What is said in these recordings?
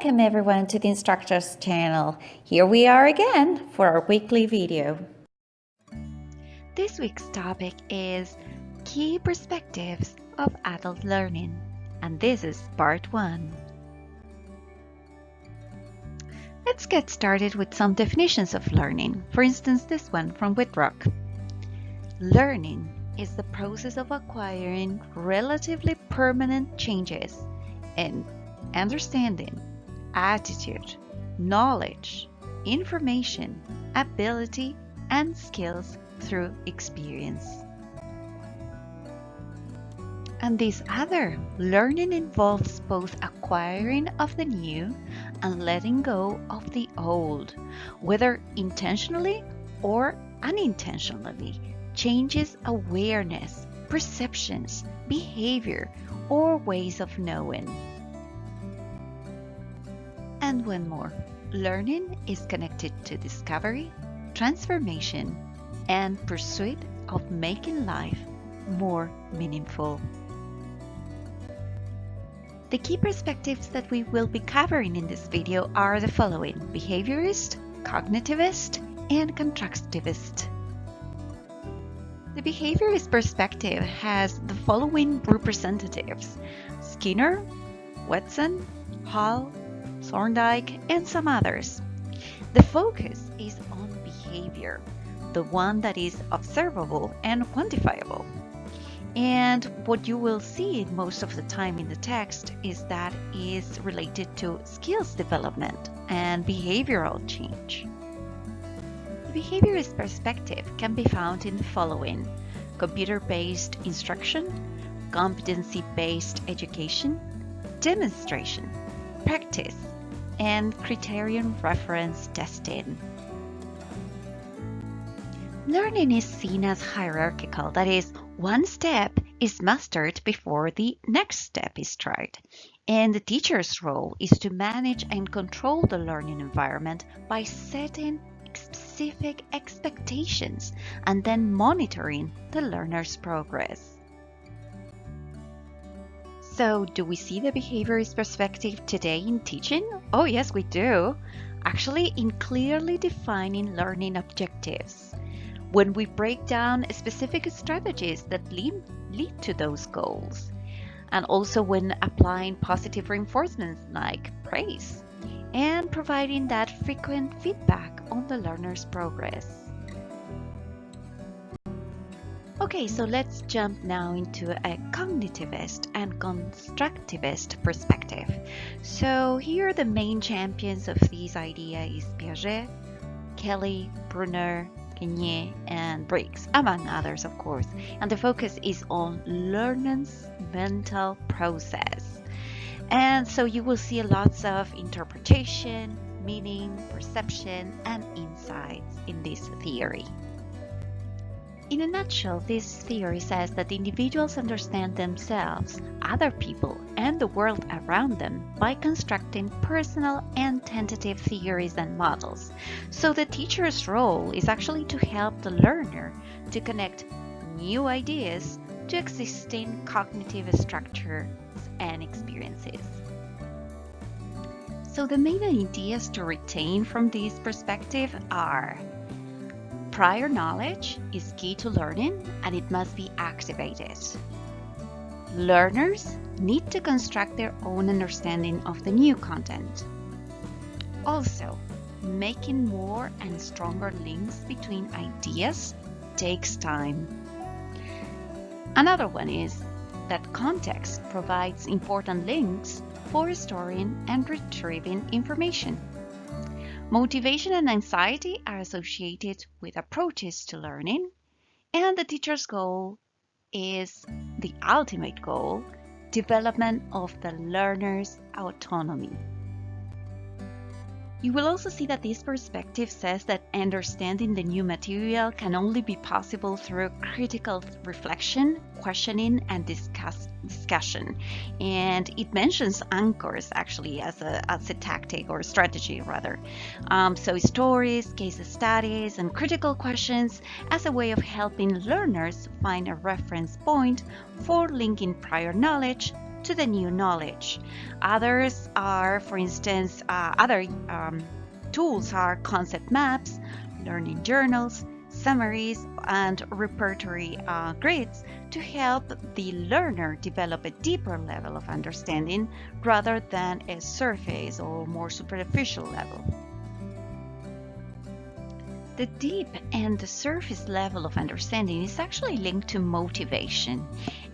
Welcome everyone to the Instructor's channel. Here we are again for our weekly video. This week's topic is Key Perspectives of Adult Learning, and this is part 1. Let's get started with some definitions of learning. For instance, this one from Wittrock. Learning is the process of acquiring relatively permanent changes in understanding, attitude, knowledge, information, ability, and skills through experience. And this other, learning involves both acquiring of the new and letting go of the old, whether intentionally or unintentionally, changes awareness, perceptions, behavior, or ways of knowing. And one more, learning is connected to discovery, transformation, and pursuit of making life more meaningful. The key perspectives that we will be covering in this video are the following: Behaviourist, Cognitivist, and Constructivist. The Behaviourist perspective has the following representatives: Skinner, Watson, Hall, Thorndike, and some others. The focus is on behavior, the one that is observable and quantifiable. And what you will see most of the time in the text is that is related to skills development and behavioral change. The behaviorist perspective can be found in the following: computer-based instruction, competency-based education, demonstration, practice, and criterion reference testing. Learning is seen as hierarchical, that is, one step is mastered before the next step is tried. And the teacher's role is to manage and control the learning environment by setting specific expectations and then monitoring the learner's progress. So, do we see the behaviorist perspective today in teaching? Oh yes, we do. Actually, in clearly defining learning objectives. When we break down specific strategies that lead to those goals. And also when applying positive reinforcements like praise and providing that frequent feedback on the learner's progress. Okay, so let's jump now into a cognitivist and constructivist perspective. So here the main champions of this idea is Piaget, Kelly, Brunner, Guigné, and Briggs, among others, of course. And the focus is on learner's mental process. And so you will see lots of interpretation, meaning, perception, and insights in this theory. In a nutshell, this theory says that individuals understand themselves, other people, and the world around them by constructing personal and tentative theories and models. So the teacher's role is actually to help the learner to connect new ideas to existing cognitive structures and experiences. So the main ideas to retain from this perspective are: prior knowledge is key to learning and it must be activated. Learners need to construct their own understanding of the new content. Also, making more and stronger links between ideas takes time. Another one is that context provides important links for storing and retrieving information. Motivation and anxiety are associated with approaches to learning, and the teacher's goal is the ultimate goal, development of the learner's autonomy. You will also see that this perspective says that understanding the new material can only be possible through critical reflection, questioning, and discussion. And it mentions anchors actually as a tactic or strategy rather. So stories, case studies, and critical questions as a way of helping learners find a reference point for linking prior knowledge to the new knowledge. Others are, for instance, other tools are concept maps, learning journals, summaries, and repertory grids to help the learner develop a deeper level of understanding rather than a surface or more superficial level. The deep and the surface level of understanding is actually linked to motivation,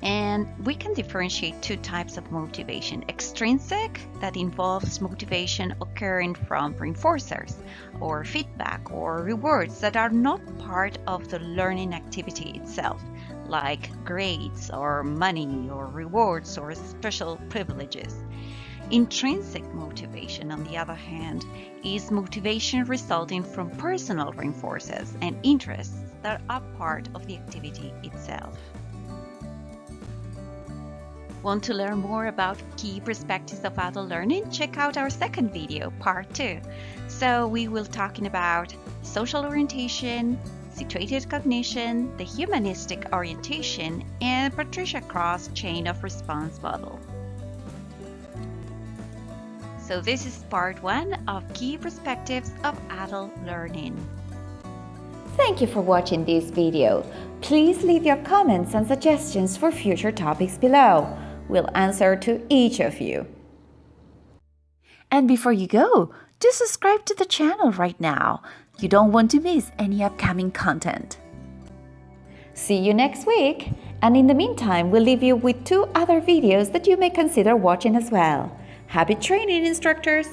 and we can differentiate two types of motivation: extrinsic, that involves motivation occurring from reinforcers or feedback or rewards that are not part of the learning activity itself, like grades or money or rewards or special privileges. Intrinsic motivation, on the other hand, is motivation resulting from personal reinforcers and interests that are part of the activity itself. Want to learn more about key perspectives of adult learning? Check out our second video, part 2. So we will talking about social orientation, situated cognition, the humanistic orientation, and Patricia Cross' chain of response model. So this is part 1 of Key Perspectives of Adult Learning. Thank you for watching this video. Please leave your comments and suggestions for future topics below. We'll answer to each of you. And before you go, do subscribe to the channel right now. You don't want to miss any upcoming content. See you next week. And in the meantime, we'll leave you with 2 other videos that you may consider watching as well. Happy training, instructors!